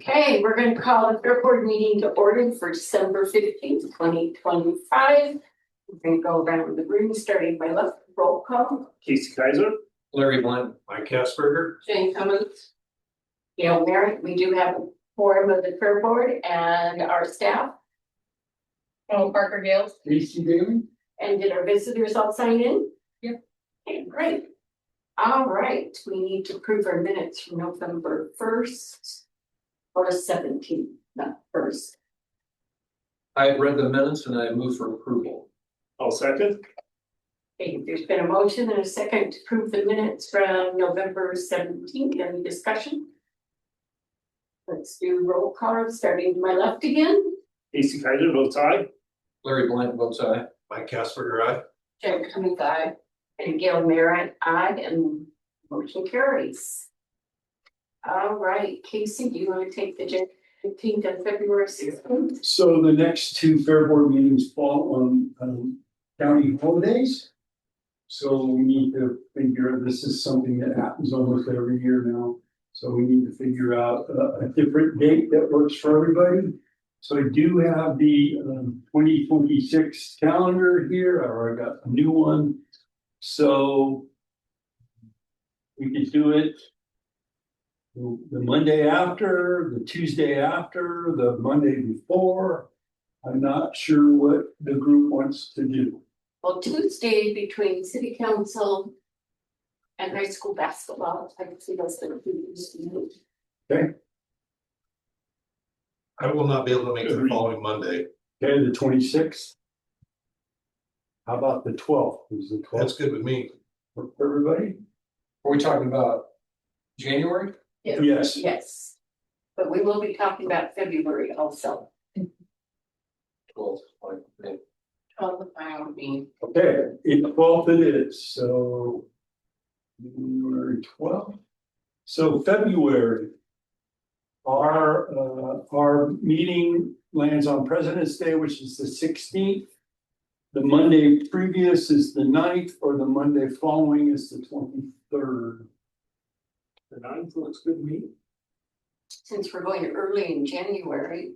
Okay, we're going to call the fair board meeting to order for December 15th, 2025. We're going to go around the room, starting by left, roll call. Casey Kaiser. Larry Blunt. Mike Casperger. Jane Cummins. Gail Merritt. We do have a forum of the fair board and our staff. Oh, Parker Gales. Casey Daly. And did our visitors all sign in? Yep. Okay, great. All right, we need to approve our minutes from November 1st or 17th, not first. I have read the minutes and I move for approval. I'll second. Okay, there's been a motion and a second to approve the minutes from November 17th. Any discussion? Let's do roll call, starting to my left again. Casey Kaiser votes aye. Larry Blunt votes aye. Mike Casperger, aye. Jen Cummings, aye. And Gail Merritt, aye, and motion carries. All right, Casey, do you want to take the January 15th and February 16th? So the next two fair board meetings fall on county holidays. So we need to figure, this is something that happens almost every year now. So we need to figure out a different date that works for everybody. So I do have the 2026 calendar here, or I got a new one. So we could do it the Monday after, the Tuesday after, the Monday before. I'm not sure what the group wants to do. Well, Tuesday between city council and high school basketball, I can see those things. Okay, I will not be able to make the following Monday. okay, the 26th. How about the 12th? Is the 12th That's good with me. for everybody? Are we talking about January? Yes. Yes, but we will be talking about February also. 12th. On the final meeting. Okay, the 12th it is, so January 12th. So February, our meeting lands on President's Day, which is the 16th. The Monday previous is the 9th, or the Monday following is the 23rd. The 9th looks good to me. Since we're going early in January,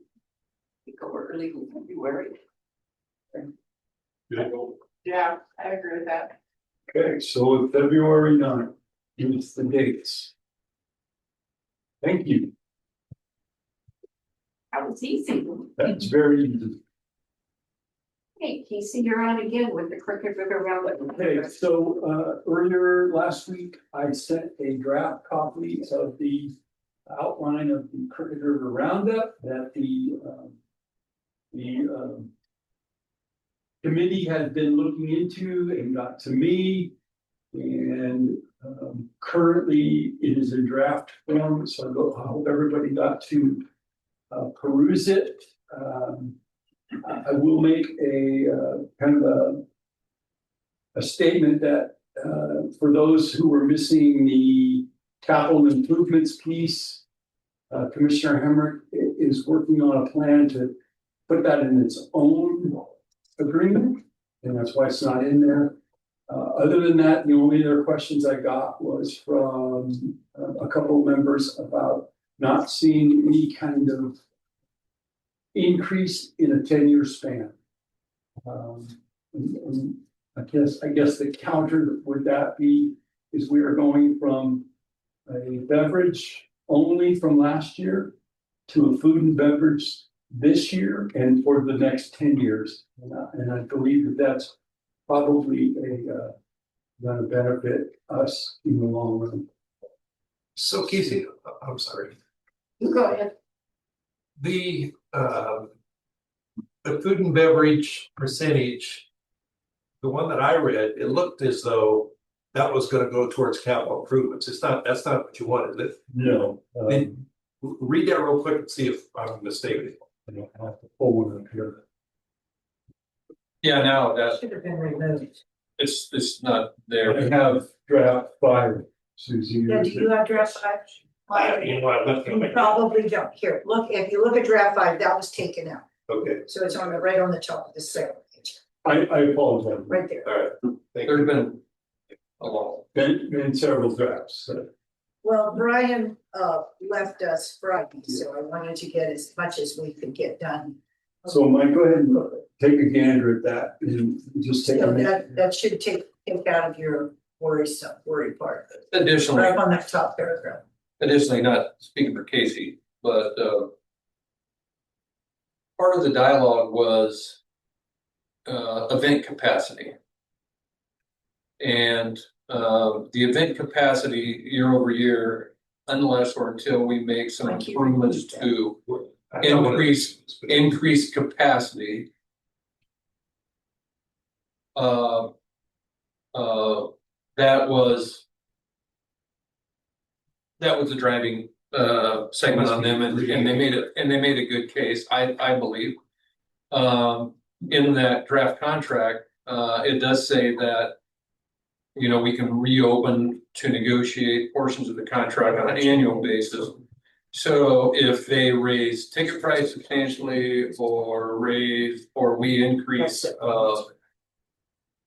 we go early in February. Yeah, I agree with that. Okay, so February 9th is the dates. Thank you. That was easy. That's very easy. Hey, Casey, you're on again with the Crooked River Railroad. Okay, so earlier last week, I sent a draft copy of the outline of the Crooked River Roundup that the committee had been looking into and got to me. And currently it is in draft form, so I hope everybody got to peruse it. I will make a kind of a statement that for those who were missing the capital improvements piece, Commissioner Hemrick is working on a plan to put that in its own agreement, and that's why it's not in there. Other than that, the only other questions I got was from a couple of members about not seeing any kind of increase in a 10-year span. And I guess the counter would that be is we are going from a beverage only from last year to a food and beverage this year and for the next 10 years. And I believe that that's probably going to benefit us in the long run. So Casey, I'm sorry. You go ahead. The food and beverage percentage, the one that I read, it looked as though that was going to go towards capital improvements. That's not what you wanted, is it? No. Read that real quick and see if I'm mistaken. I don't have to pull one up here. Yeah, now that Should have been removed. it's not I there. have draft 5, Susie. Yeah, do you have draft 5? You know what, I left You it. probably don't. Here, look, if you look at draft 5, that was taken out. Okay, So it's on the right on the top of the second page, I apologize. right there. all right. Thank you. There's been a lot. Been several drafts. Well, Brian left us Friday, so I wanted to get as much as we could get done. So Mike, go ahead and take a gander at that and just take a So minute. that should take out of your worry part, Additionally, right up on that top paragraph. not speaking for Casey, but part of the dialogue was event capacity. And the event capacity year over year, unless or until we make some I keep improvements repeating to I don't know what it is, but- increase capacity. That was the driving segment on them, and they made a good case, I believe. In that draft contract, it does say that, you know, we can reopen to negotiate portions of the contract on an annual basis. So if they raise ticket price substantially or we increase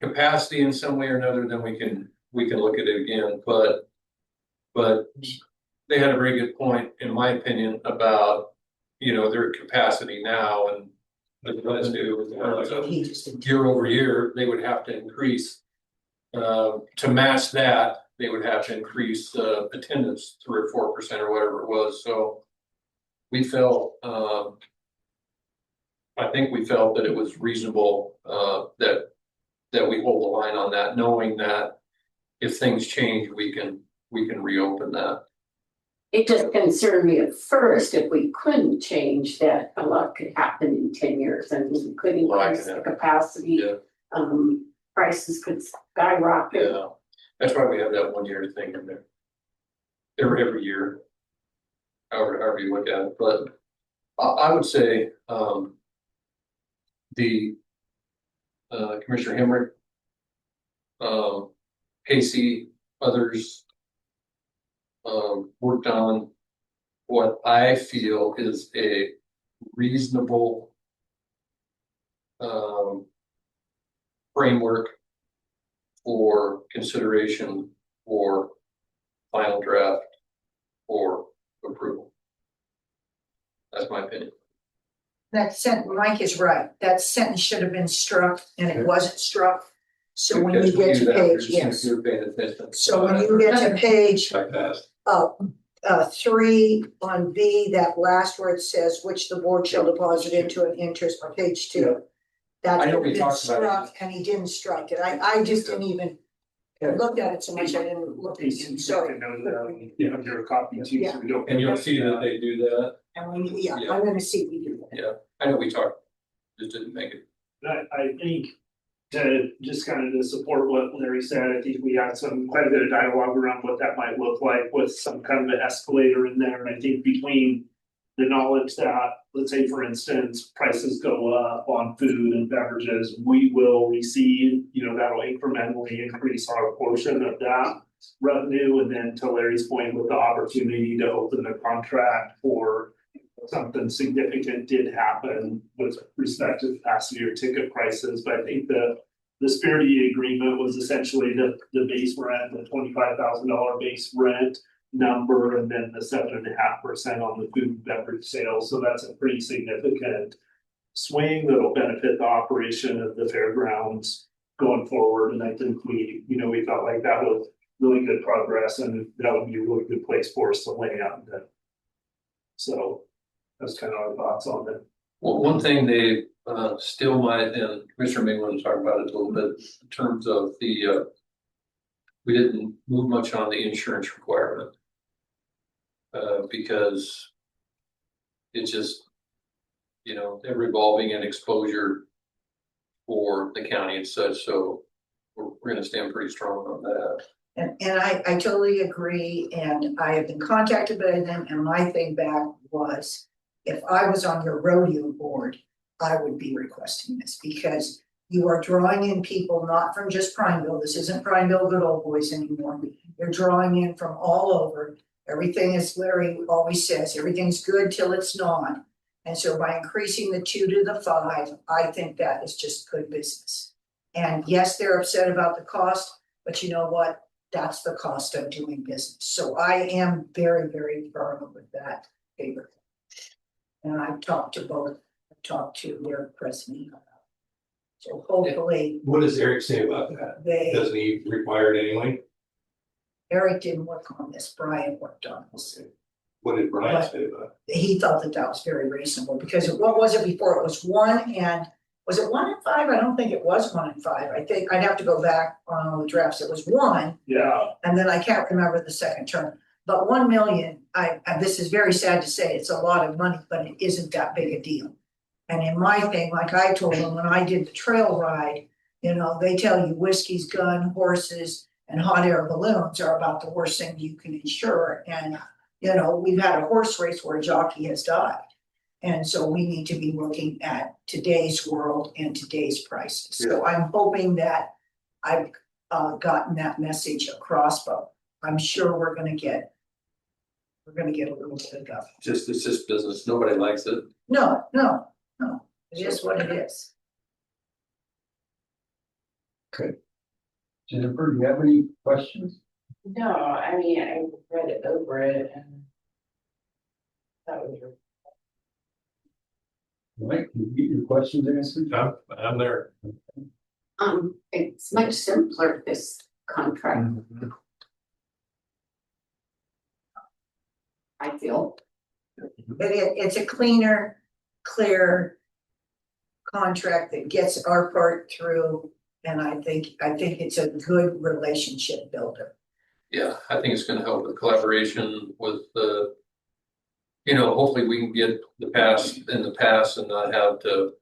capacity in some way or another, then we can look at it again. But they had a very good point, in my opinion, about, you know, their capacity now and the revenue He just didn't. year over year, they would have to increase. To match that, they would have to increase attendance 3 or 4% or whatever it was. So we felt, I think we felt that it was reasonable that we hold the line on that, knowing that if things change, we can reopen that. It just concerned me at first, if we couldn't change that, a lot could happen in 10 years, and we could increase the capacity. Yeah. Prices could skyrocket. Yeah, that's why we have that 1 year thing in there. Every year, however you look at it, but I would say, the Commissioner Hemrick, Casey, others, worked on what I feel is a reasonable framework for consideration for final draft or approval. That's my opinion. That sentence, Mike is right, that sentence should have been struck and it wasn't struck. So when you Because get do to that, page, you're yes, paying attention. so when you get to page I passed. 3 on B, that last where it says which the board shall deposit into an interest on page 2. That I know had we been talked about it. struck and he didn't strike it. I just didn't even look at it so much. I didn't look at it. Sorry. Under a copy too, so we don't. And you'll see that they do that. And when, I'm gonna see we do that. Yeah, I know we talked, just didn't make it. I think to just kind of to support what Larry said, I think we had quite a bit of dialogue around what that might look like with some kind of an escalator in there. And I think between the knowledge that, let's say, for instance, prices go up on food and beverages, we will receive, you know, that'll incrementally increase our portion of that revenue. And then to Larry's point, with the opportunity to open the contract for something significant did happen with respect to capacity or ticket prices. But I think the spirit of the agreement was essentially the base rent, the $25,000 base rent number, and then the 7.5% on the food and beverage sales. So that's a pretty significant swing that'll benefit the operation of the fairgrounds going forward. And I think we felt like that was really good progress, and that would be a really good place for us to land. So that's kind of our thoughts on it. Well, one thing they still might, and Commissioner may want to talk about it a little bit in terms of the, we didn't move much on the insurance requirement. Because it's just, you know, they're revolving in exposure for the county and such, so we're gonna stand pretty strong on that. And I totally agree, and I have been contacted by them, and my thing back was, if I was on your rodeo board, I would be requesting this, because you are drawing in people not from just Prineville. This isn't Prineville good old boys anymore. You're drawing in from all over. Everything, as Larry always says, everything's good till it's not. And so by increasing the 2 to the 5, I think that is just good business. And yes, they're upset about the cost, but you know what? that's the cost of doing business. So I am very, very firm with that paper. And I've talked to both, I've talked to their president. So hopefully What does Eric say about that? they, Doesn't he require it anyway? Eric didn't work on this, Brian worked on this. What did Brian say about He thought that that was very reasonable, because what was it before? It was 1 and, was it 1 and 5? I don't think it was 1 and 5. I think I'd have to go back on all the drafts. It was 1, Yeah, and then I can't remember the second term. But 1 million, and this is very sad to say, it's a lot of money, but it isn't that big a deal. And in my thing, like I told them when I did the trail ride, you know, they tell you whiskey's gun, horses, and hot air balloons are about the worst thing you can insure. And, you know, we've had a horse race where a jockey has died. And so we need to be looking at today's world and today's prices. So I'm hoping that I've gotten that message across, but I'm sure we're gonna get a little bit of guff. It's just business. Nobody likes it. No, it is what it is. Jennifer, do you have any questions? No, I mean, I read it over it and that was. Mike, can you get your questions answered? I'm there. It's much simpler, this contract, I feel. But it's a cleaner, clear contract that gets our part through. And I think it's a good relationship builder. Yeah, I think it's gonna help with collaboration with the. Hopefully we can get the past and not have to.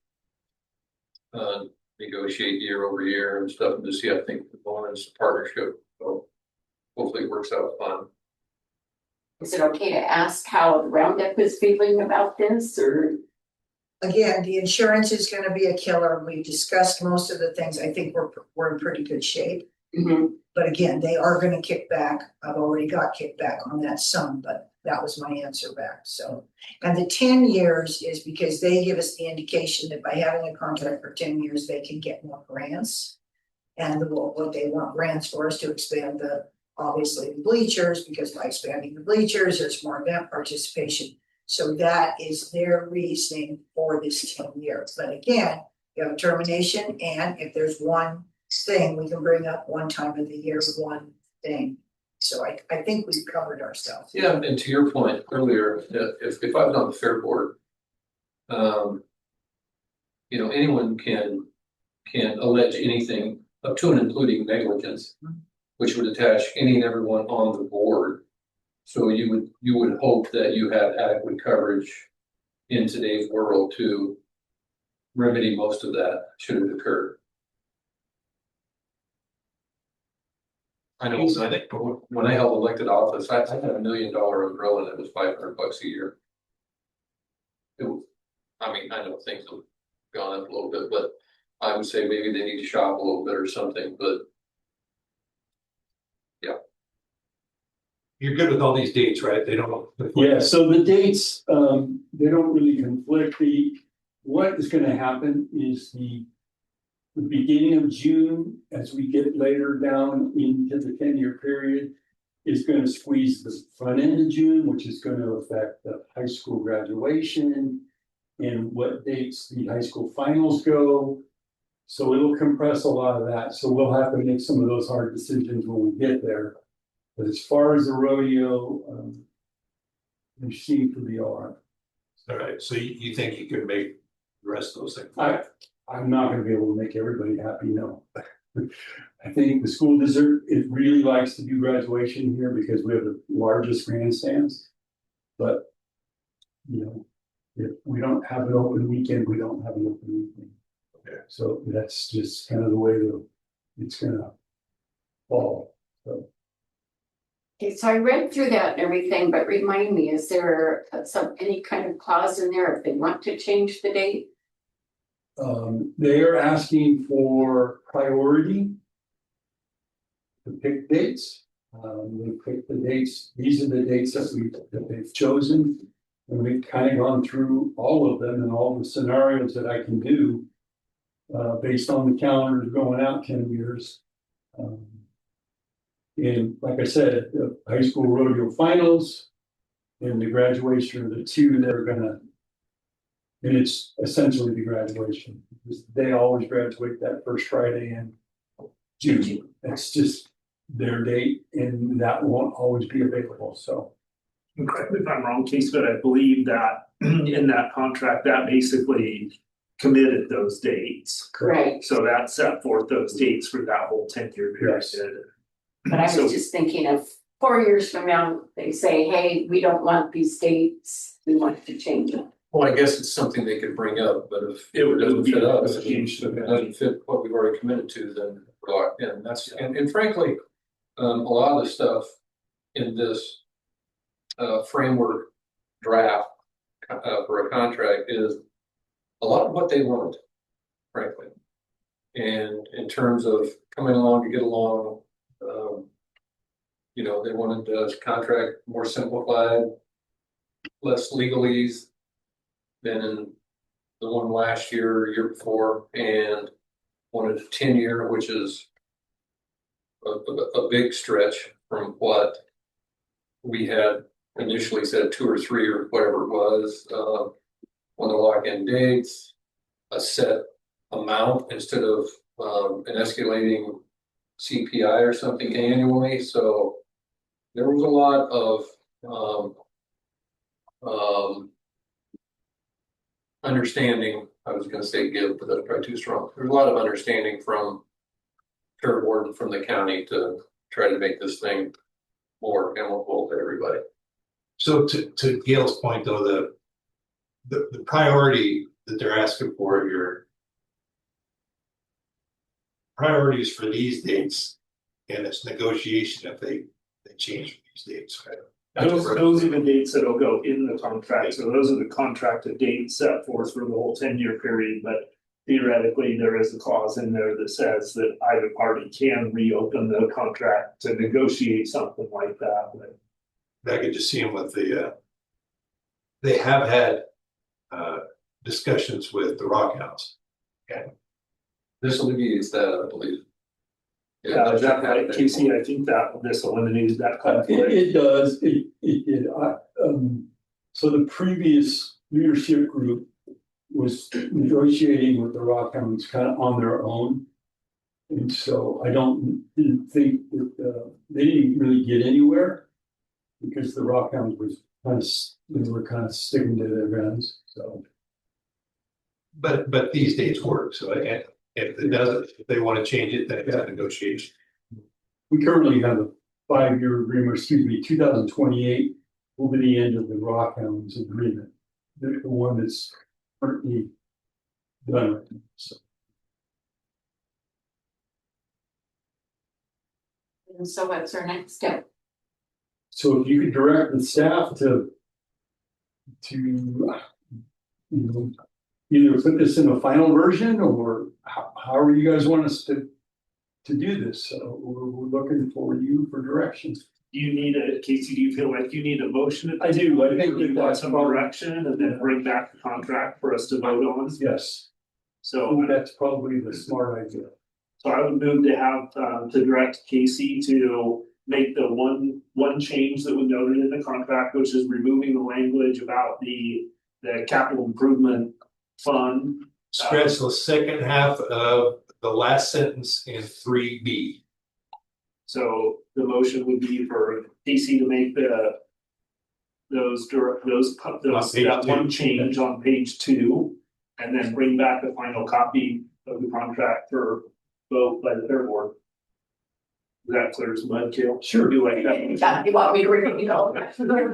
Negotiate year over year and stuff, and to see, I think, the bonus partnership, so hopefully it works out fun. Is it okay to ask how Roundup is feeling about this, or? Again, the insurance is gonna be a killer. We discussed most of the things. I think we're in pretty good shape. But again, they are gonna kick back. I've already got kickback on that sum, but that was my answer back, so. And the 10 years is because they give us the indication that by having a contract for 10 years, they can get more grants. And what they want grants for is to expand obviously the bleachers, because by expanding the bleachers, there's more event participation. So that is their reasoning for this 10 years. But again, you have a termination, and if there's one thing, we can bring up one time of the year, one thing. So I think we've covered ourselves. Yeah, and to your point earlier, if I was on the fair board. Anyone can allege anything up to and including negligence, which would attach any and everyone on the board. So you would hope that you have adequate coverage in today's world to remedy most of that should it occur. I know, I think when I held elected office, I had $1 million umbrella that was $500 a year. I know things have gone up a little bit, but I would say maybe they need to shop a little bit or something, but. Yeah. You're good with all these dates, right? They don't. Yeah, so the dates, they don't really conflict. What is gonna happen is the beginning of June, as we get later down into the 10-year period, is gonna squeeze the front end of June, which is gonna affect the high school graduation and what dates the high school finals go. So it'll compress a lot of that. So we'll have to make some of those hard decisions when we get there. But as far as the rodeo, we seem to be all right. All right, so you think you could make the rest of those things? I'm not gonna be able to make everybody happy, no. I think the school district, it really likes to do graduation here because we have the largest grandstands. But, if we don't have an open weekend, we don't have an open weekend. Okay. So that's just kind of the way it's gonna fall, so. Okay, so I read through that and everything, but remind me, is there any kind of clause in there if they want to change the date? They are asking for priority to pick dates. They pick the dates. These are the dates that they've chosen. And we've kind of gone through all of them and all the scenarios that I can do based on the calendars going out 10 years. And like I said, the high school rodeo finals and the graduation are the two that are gonna. And it's essentially the graduation, because they always graduate that first Friday in June. It's just their date and that won't always be available, so. And correct me if I'm wrong, Casey, but I believe that in that contract, that basically committed those dates. Right, So that set forth those dates for that whole 10-year period. Yes. but I So- was just thinking of 4 years from now, they say, hey, we don't want these dates, we want to change them. Well, I guess it's something they could bring up, but if It would doesn't be fit us, a if change to it that. doesn't fit what we've already committed to, then we're locked in. That's, and frankly, a lot of the stuff in this framework draft for a contract is a lot of what they want, frankly. And in terms of coming along to get along, you know, they wanted the contract more simplified, less legalese than in the one last year, year before, and wanted a 10-year, which is a big stretch from what we had initially said, 2 or 3 or whatever it was. Want to lock in dates, a set amount instead of an escalating CPI or something annually. So there was a lot of understanding. I was going to say give, but that's probably too strong. There's a lot of understanding from Fair Board and from the county to try to make this thing more amicable to everybody. So to Gail's point though, the priority that they're asking for, your priorities for these dates, and it's negotiation if they change these dates. Those are the dates that'll go in the contract, so those are the contracted dates set forth for the whole 10-year period, but theoretically, there is a clause in there that says that either party can reopen the contract to negotiate something like that, but. I could just see them with they have had discussions with the Rock House. This alleviates that, I believe. Yeah, is that right, Casey? I think that this eliminated that conflict. It does, so the previous leadership group was negotiating with the Rockhounds kind of on their own. And so I didn't think that, they didn't really get anywhere. Because the Rockhounds were kind of sticking to their guns, so. But these dates work, so if it doesn't, if they want to change it, then it's a negotiation. We currently have a 5-year agreement, 2028 will be the end of the Rockhounds agreement. The one that's currently done right now, so. And so what's our next step? So if you could direct the staff to either put this in a final version or however you guys want us to do this. So we're looking for you for directions. Do you need Casey, do you feel like you need a motion? I do. I think You want that's some probably- direction and then bring back the contract for us to vote on? Yes, So, that's probably the smart idea. so I would move to have, to direct Casey to make the one change that was noted in the contract, which is removing the language about the capital improvement fund. Scratch the second half of the last sentence in 3B. So the motion would be for Casey to make that one change on page 2. And then bring back a final copy of the contract for vote by the Fair Board. Is that clear as mud, Kale? Sure. Do like that. God, you want me to read all that? Sounds good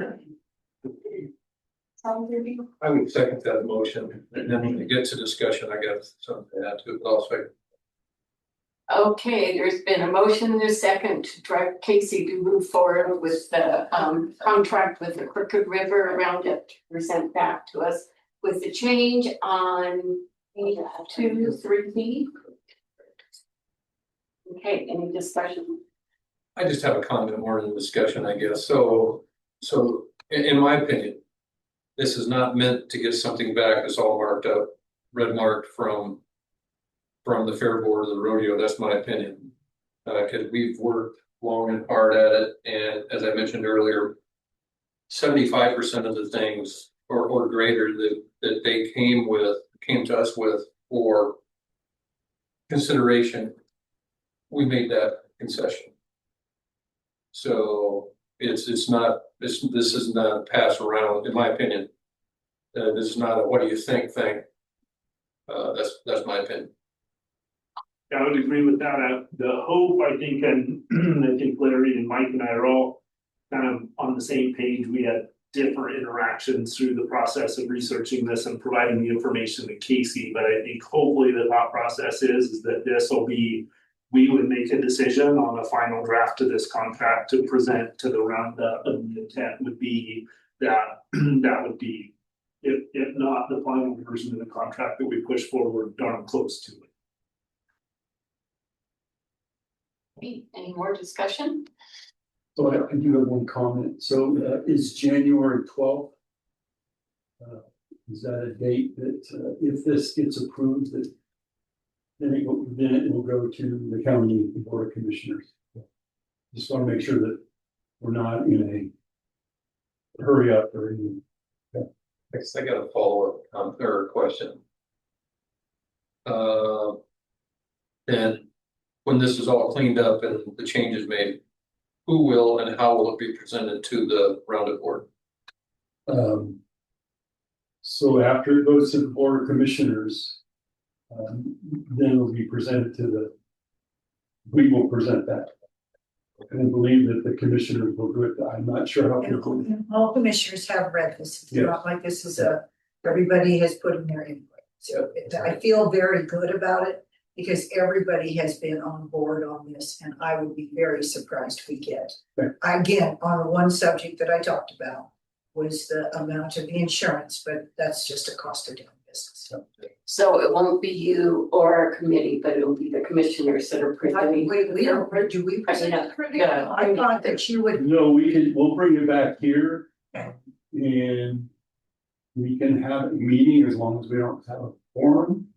to you? I would second that motion, and then when it gets to discussion, I got something to add to it also. Okay, there's been a motion and a second to direct Casey to move forward with the contract with the Crooked River around it, present back to us with the change on 2, 3B. Okay, any discussion? I just have a comment more than discussion, I guess. So in my opinion, this is not meant to get something back that's all marked up, red marked from the Fair Board or the rodeo. That's my opinion. Because we've worked long and hard at it, and as I mentioned earlier, 75% of the things or greater that they came to us with for consideration, we made that concession. So this is not a pass around, in my opinion. This is not a what do you think thing. That's my opinion. I would agree with that. The hope, I think, and I think Larry and Mike and I are all kind of on the same page. We had different interactions through the process of researching this and providing the information to Casey. But I think hopefully the thought process is that this will be, we would make a decision on a final draft of this contract to present to the roundup, and the intent would be that that would be, if not the final version of the contract that we push forward, darn close to it. Okay, any more discussion? So I do have one comment. So is January 12th? Is that a date that if this gets approved, that then it will go to the county board of commissioners? Just want to make sure that we're not in a hurry up or anything. I guess I got a follow-up or question. And when this is all cleaned up and the changes made, who will and how will it be presented to the roundup board? So after it goes to the board of commissioners, then it'll be presented to we will present that. And I believe that the commissioners will do it. I'm not sure how people. And all commissioners have read this. It's not like this is everybody has put in their input. So I feel very good about it because everybody has been on board on this, and I would be very surprised if we get. Again, on the one subject that I talked about was the amount of the insurance, but that's just a cost of doing business. So it won't be you or a committee, but it'll be the commissioners that are presenting. We don't, do we present it? Yeah. I thought that you would. No, we'll bring it back here. Okay. And we can have a meeting as long as we don't have a forum.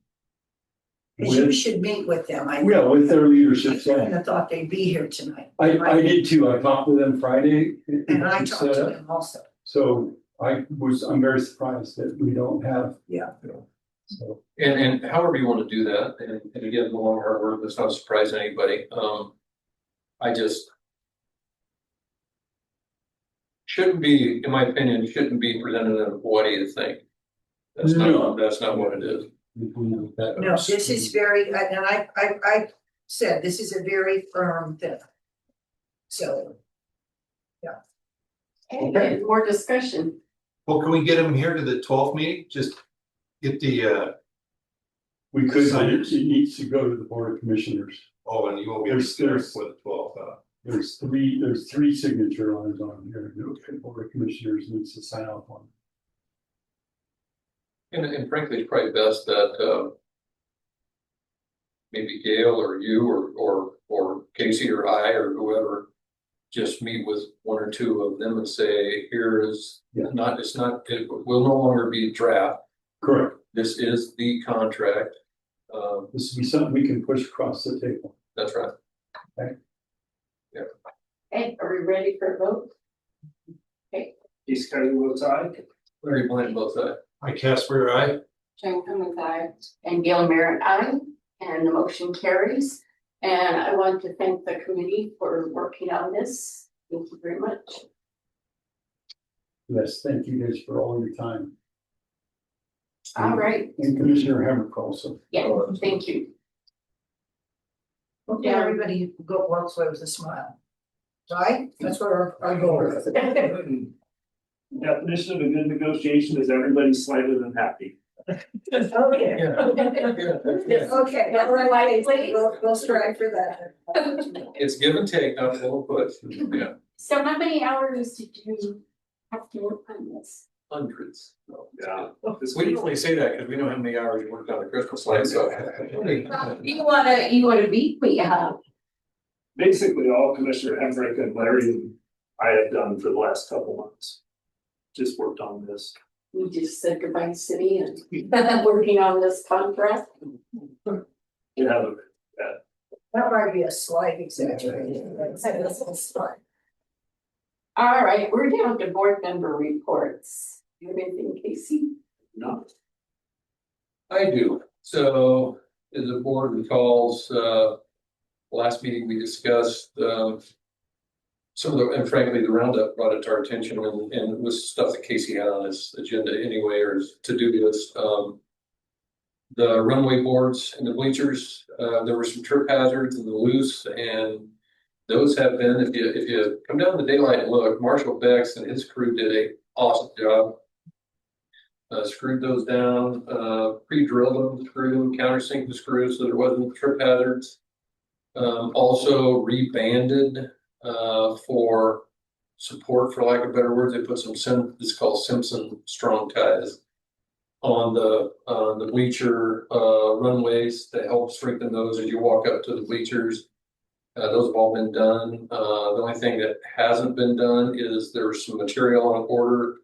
Because you should meet with them. With their leadership. I kind of thought they'd be here tonight. I did too. I talked to them Friday. And I talked to them also. So I'm very surprised that we don't have. Yeah. So. And however you want to do that, and again, the long hard work, that's not a surprise to anybody. I just shouldn't be, in my opinion, shouldn't be presented as what do you think? That's not what it is. No, this is very, and I said, this is a very firm thing. So. Okay, more discussion. Well, can we get them here to the 12th meeting? Just get the, We could, but it needs to go to the board of commissioners. oh, and you won't be able to start for the 12th. There's three signature lines on here. The board of commissioners needs to sign off on. And frankly, it's probably best that maybe Gail or you or Casey or I or whoever just meet with one or two of them and say, here is it will no longer be draft. Correct. This is the contract. This will be something we can push across the table. That's right. Okay. Yeah. Hey, are we ready for a vote? Okay. Casey Kelly votes aye. Larry Blank both sides. I Casper, I. Jane Cummings, aye. And Gail Merritt, aye. And the motion carries. And I want to thank the committee for working on this. Thank you very much. Yes, thank you guys for all your time. All right. And Commissioner Hamrick also. Yeah, thank you. Hopefully everybody walks away with a smile. Right? That's what our goal is. Definition of a good negotiation is everybody slightly unhappy. Okay. Okay, all right, we'll strive for that. It's give and take, not a little push. Yeah, So how many hours did you have to work on this? hundreds. Yeah. We didn't really say that because we know how many hours you worked on the Christmas lights. So You wanna beat me, huh? Basically, all Commissioner Emmerich and Larry and I have done for the last couple months. Just worked on this. We just said goodbye to city and working on this contract. You have That might be a slight exaggeration, but it's a slight. All right, we're down to board member reports. You have anything, Casey? No. I do. So, as the board recalls, last meeting we discussed, some of the, and frankly, the roundup brought it to our attention and it was stuff that Casey had on his agenda anyway, or his to-do list. The runway boards and the bleachers, there were some trip hazards in the loose, and those have been, if you come down the daylight and look, Marshall Becks and his crew did a awesome job. Screwed those down, pre-drilled them, screwed them, countersink the screws so there wasn't trip hazards. Also rebanded for support, for lack of better words. They put it's called Simpson strong ties on the bleacher runways to help strengthen those as you walk up to the bleachers. Those have all been done. The only thing that hasn't been done is there's some material on order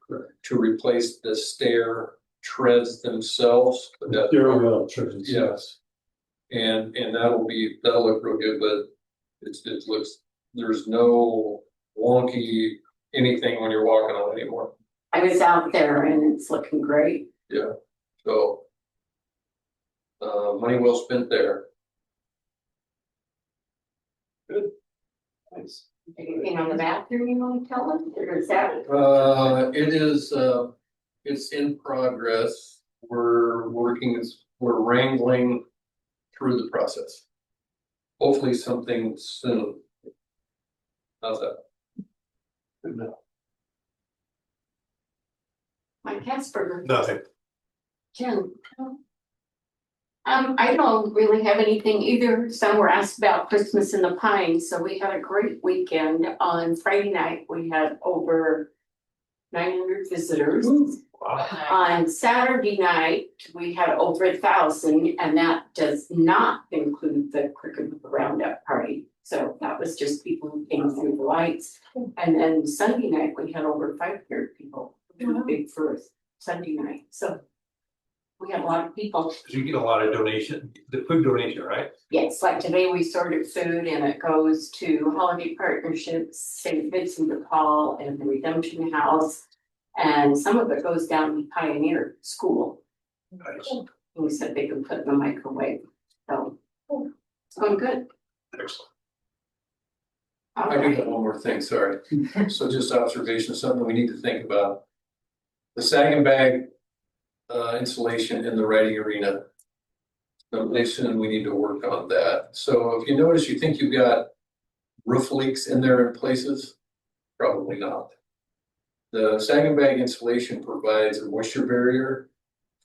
to replace the stair treads themselves. But Stairwell treads. yes. And that'll look real good, but it looks, there's no wonky anything when you're walking on it anymore. I was out there and it's looking great. Yeah. So money well spent there. Nice. Anything on the bathroom you want to tell us, or is that? It is, it's in progress. We're wrangling through the process. Hopefully something soon. How's that? Good enough. Mike Casper, Nothing. Jen. I don't really have anything either. Some were asked about Christmas in the Pines, so we had a great weekend. On Friday night, we had over 900 visitors. Wow. On Saturday night, we had over 1,000, and that does not include the Crooked Roundup party. So that was just people who came through the lights. And then Sunday night, we had over 500 people, which was big for Sunday night. So we had a lot of people. You get a lot of the food donation, right? Yes, like today we sorted food and it goes to Holiday Partnerships, St. Vincent de Paul, and the Redemption House. And some of it goes down to Pioneer School. Nice. And we said they could put it in the microwave. So it's going good. Excellent. All I do right. have one more thing, sorry. So just observation, something we need to think about. The sag and bag installation in the riding arena. Someday soon we need to work on that. So if you notice, you think you've got roof leaks in there in places, probably not. The sag and bag insulation provides a moisture barrier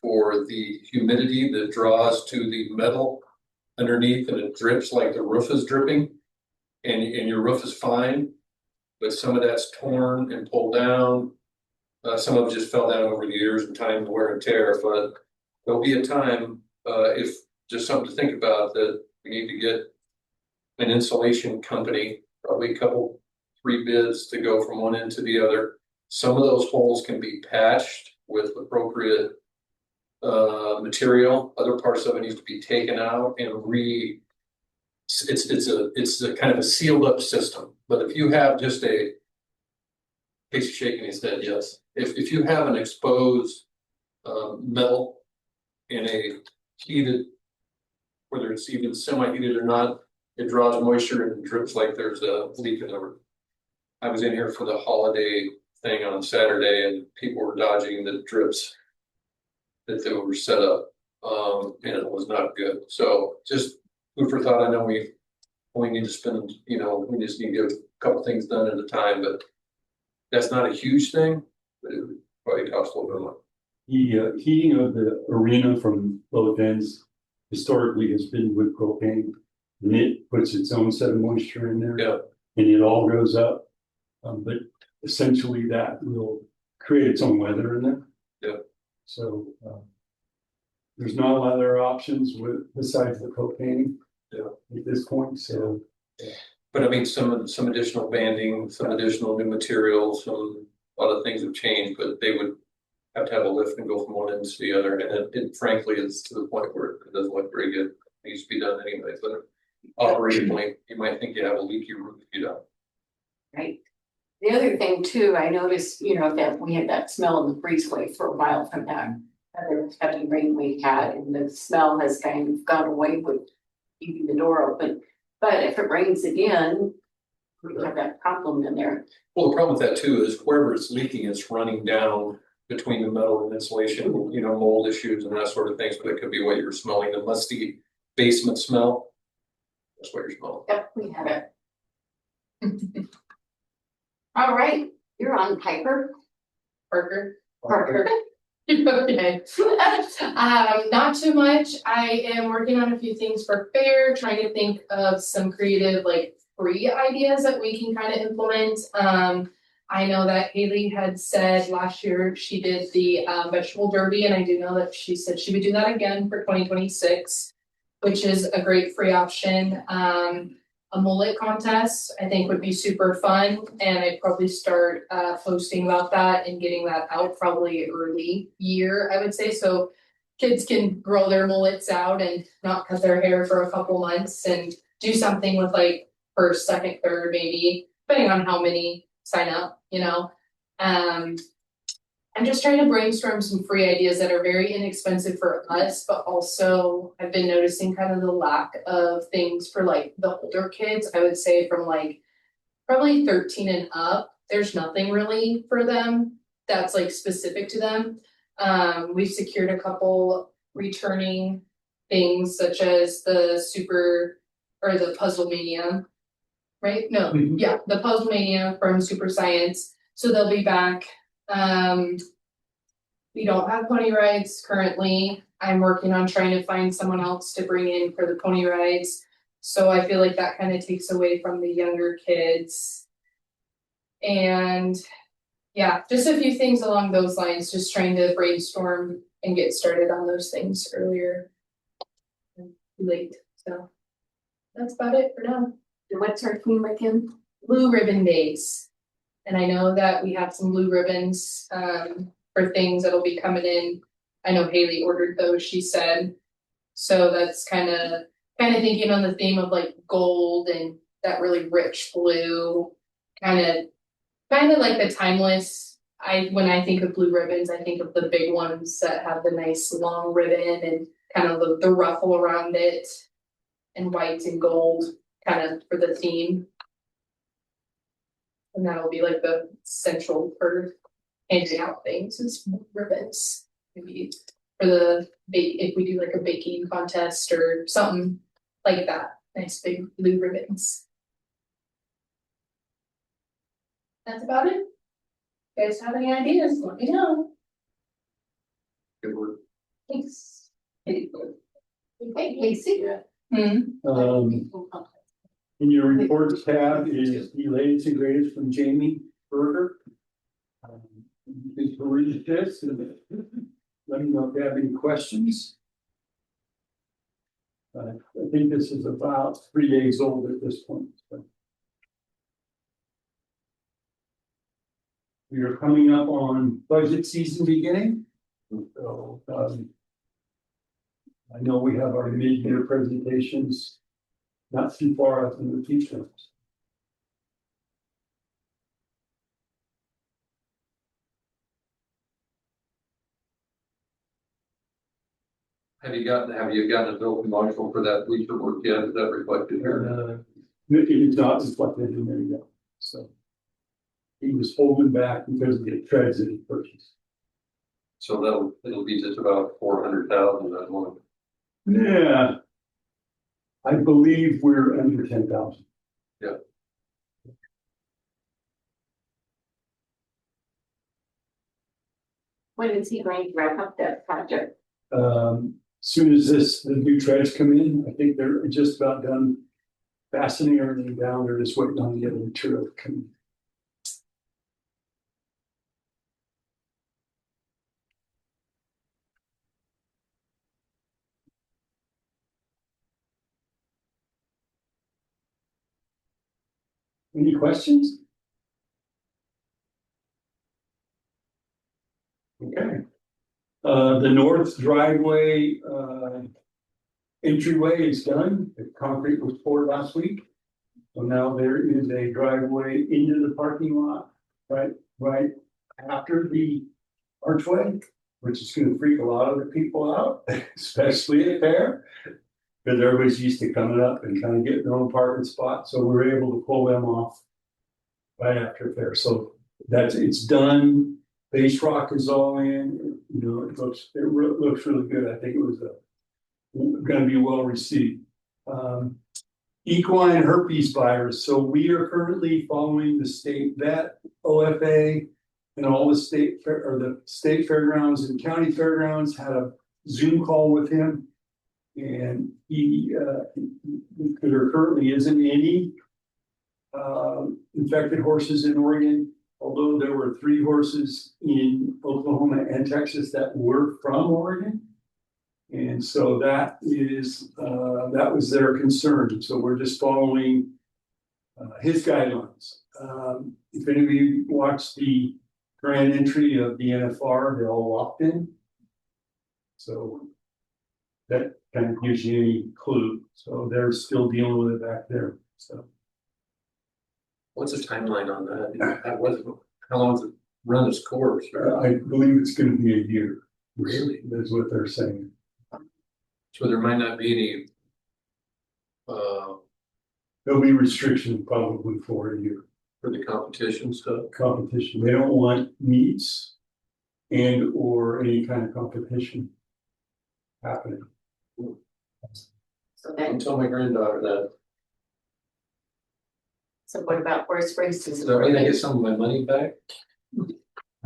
for the humidity that draws to the metal underneath and it drips like the roof is dripping. And your roof is fine, but some of that's torn and pulled down. Some of it just fell down over the years and time of wear and tear, but there'll be a time, if just something to think about, that we need to get an insulation company, probably a couple, 3 bids to go from one end to the other. Some of those holes can be patched with appropriate material. Other parts of it needs to be taken out and it's a kind of a sealed up system. But if you have just Casey shaking his head, yes. If you have an exposed metal in a heated, whether it's even semi-heated or not, it draws moisture and drips like there's a leak in the. I was in here for the holiday thing on Saturday and people were dodging the drips that they were set up. And it was not good. So just food for thought. I know we only need to spend, we just need to get a couple things done at a time, but that's not a huge thing, but it would probably cost a little bit more. The heating of the arena from both ends historically has been with propane. And it puts its own set of moisture in there. Yeah. And it all goes up. But essentially that will create its own weather in there. Yeah. So there's not a lot of other options besides the propane. Yeah. At this point, so. Yeah. But I mean, some additional banding, some additional new materials, a lot of things have changed, but they would have to have a lift and go from one end to the other. And it frankly is to the point where it doesn't look very good. It needs to be done anyway, but operationally, you might think you have a leaky roof, you don't. Right. The other thing too, I noticed, that we had that smell in the breezeway for a while from that other heavy rain we had, and the smell has kind of gone away with keeping the door open. But if it rains again, we have that problem in there. Well, the problem with that too is wherever it's leaking, it's running down between the metal and insulation, mold issues and that sort of thing. So that could be what you're smelling, the musty basement smell. That's what you're smelling. Yep, we had it. All right, you're on, Piper. Parker. Parker. Okay. Not too much. I am working on a few things for fair, trying to think of some creative, like, free ideas that we can kind of implement. I know that Haley had said last year she did the vegetable derby, and I do know that she said she would do that again for 2026, which is a great free option. A mullet contest, I think would be super fun, and I'd probably start posting about that and getting that out probably early year, I would say, so kids can grow their mullets out and not cut their hair for a couple months and do something with like first, second, third, maybe, depending on how many sign up, I'm just trying to brainstorm some free ideas that are very inexpensive for us, but also I've been noticing kind of the lack of things for like the older kids. I would say from like probably 13 and up, there's nothing really for them that's like specific to them. We've secured a couple returning things such as the Puzzle Mania, right? No, yeah, the Puzzle Mania from Super Science. So they'll be back. We don't have pony rides currently. I'm working on trying to find someone else to bring in for the pony rides. So I feel like that kind of takes away from the younger kids. And yeah, just a few things along those lines, just trying to brainstorm and get started on those things earlier. Too late, so that's about it for now. And what's our theme again? Blue Ribbon Days. And I know that we have some blue ribbons for things that'll be coming in. I know Haley ordered those, she said. So that's kind of thinking on the theme of like gold and that really rich blue, kind of like the timeless. When I think of blue ribbons, I think of the big ones that have the nice long ribbon and kind of the ruffle around it, and white and gold kind of for the theme. And that'll be like the central for handing out things is ribbons. Maybe for the if we do like a baking contest or something like that. Nice big blue ribbons. That's about it. You guys have any ideas? Let me know. Good work. Thanks. Okay, Casey. In your report tab is the latest and greatest from Jamie Berger. Please read this and let me know if you have any questions. I think this is about 3 days old at this point. So. We are coming up on budget season beginning. So I know we have our mid-year presentations not too far out in the future. Have you gotten a built module for that bleacher work yet? Is that reflected here? It is not reflected in there yet. So he was holding back because of the treads that he purchased. So it'll be just about 400,000 that month. Yeah. I believe we're under 10,000. Yeah. When is he going to wrap up that project? Soon as the new treads come in, I think they're just about done fastening everything down. They're just waiting on the other material to come in. Any questions? Okay. The north driveway entryway is done, the concrete was poured last week. So now there is a driveway into the parking lot, right after the archway, which is gonna freak a lot of the people out, especially at fair. Because everybody's used to coming up and kind of getting their own parking spot, so we're able to pull them off right after fair, so it's done. Base rock is all in, you know, it looks really good. I think it was gonna be well received. Equine herpes virus, so we are currently following the state vet, OFA, and all the state fairgrounds and county fairgrounds had a Zoom call with him. And there currently isn't any infected horses in Oregon, although there were 3 horses in Oklahoma and Texas that were from Oregon. And so that was their concern. So we're just following his guidelines. If any of you watched the grand entry of the NFR, they all walked in. So that kind of gives you any clue. So they're still dealing with it back there. So What's the timeline on that? How long does it run its course? I believe it's going to be a year. Really? That's what they're saying. So there might not be any. There'll be restrictions probably for a year. For the competition stuff. Competition. They don't want meets and or any kind of competition happening. So I then, tell my granddaughter that. so what about horse races? So I get some of my money back.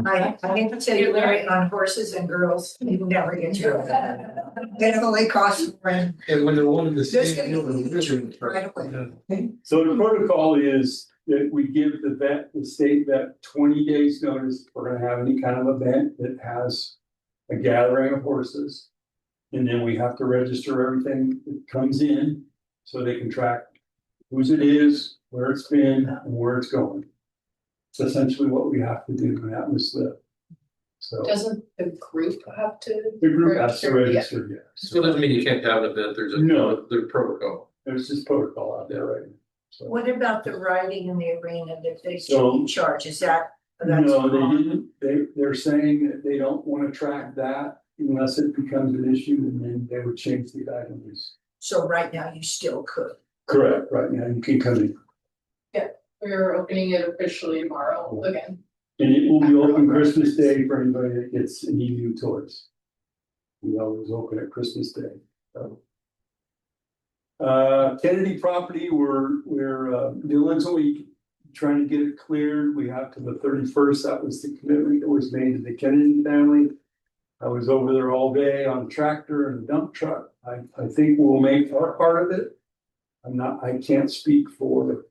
I hate to tell you, Larry, on horses and girls, you never get your. It only costs rent. And when they wanted to This stay. can be right away. So the protocol is that we give the state vet 20 days notice. If we're gonna have any kind of event that has a gathering of horses. And then we have to register everything that comes in so they can track whose it is, where it's been, and where it's going. It's essentially what we have to do, and that was so. Doesn't the group have to? The group has to register? register, yeah. Still doesn't mean you can't have an event, there's No. there's protocol. There's just protocol out there right now. So. What about the riding in the arena that they So- still charge? Is that? No, they didn't, they're saying that they don't wanna track that unless it becomes an issue, and then they would change the guidelines. So right now you still could. Correct, right now, you can come in, We're opening it officially tomorrow again. and it will be open Christmas Day for anybody that gets any new toys. We always open at Christmas Day, so. Kennedy property, we're diligently trying to get it cleared. We have to the 31st. That was the commitment that was made to the Kennedy family. I was over there all day on a tractor and a dump truck. I think we'll make our part of it. I can't speak for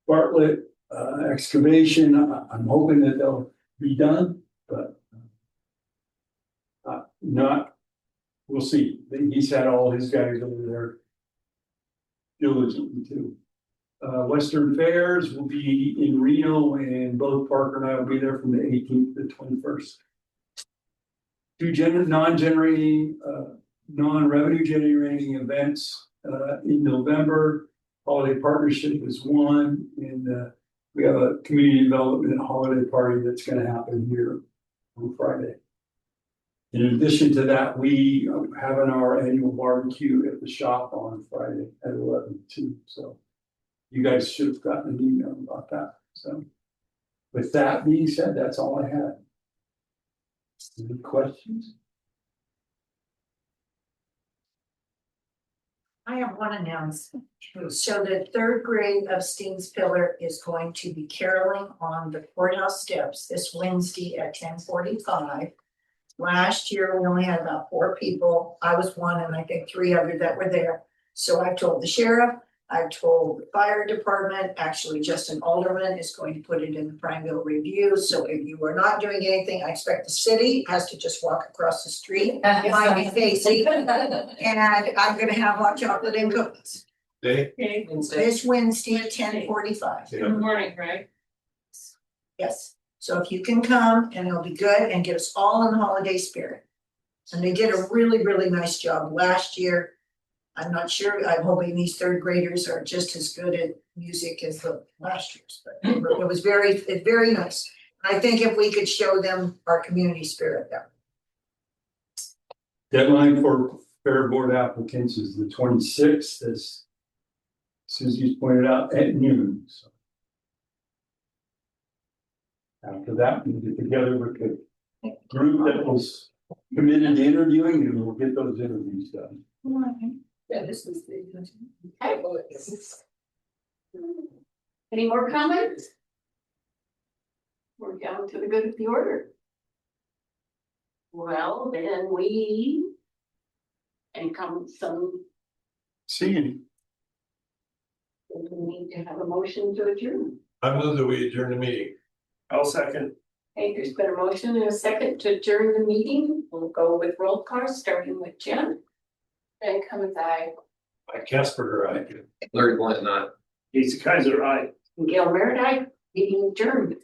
Bartlett excavation. I'm hoping that they'll be done, but we'll see. He's had all his guys over there diligently too. Western Fairs will be in Reno, and both Parker and I will be there from the 18th to the 21st. 2 non-revenue generating events in November. Holiday Partnership is one, and we have a community development holiday party that's going to happen here on Friday. In addition to that, we are having our annual barbecue at the shop on Friday at 11 too. So you guys should have gotten an email about that. So with that being said, that's all I had. Any questions? I have one announcement. So the 3rd grade of Steen's Pillar is going to be caroling on the courthouse steps this Wednesday at 10:45. Last year, we only had about 4 people. I was one, and I think 3 others that were there. So I told the sheriff, I told the fire department, actually Justin Alderman is going to put it in the Prineville Review. So if you are not doing anything, I expect the city has to just walk across the street. Behind me, Casey. And I'm gonna have hot chocolate and cookies. Day? This Wednesday at 10:45. Yeah. Morning, right? Yes, so if you can come and it'll be good and get us all in the holiday spirit. And they did a really, really nice job last year. I'm not sure, I'm hoping these third graders are just as good at music as the last year's, but it was very nice. I think if we could show them our community spirit there. Deadline for fair board applicants is the 26th, as Susie's pointed out, at noon, so. After that, we get together with the group that was committed to interviewing, and we'll get those interviews done. Yeah, this is the. Any more comments? We're down to the good of the order. Well, then and come some, See you. we need to have a motion to adjourn. I move that we adjourn the meeting. I'll second. Okay, there's been a motion and a second to adjourn the meeting. We'll go with roll call, starting with Jen. And Cummins, I. Casper, I. Larry Blunt, not. Casey Kaiser, aye. And Gail Meredith, meeting adjourned.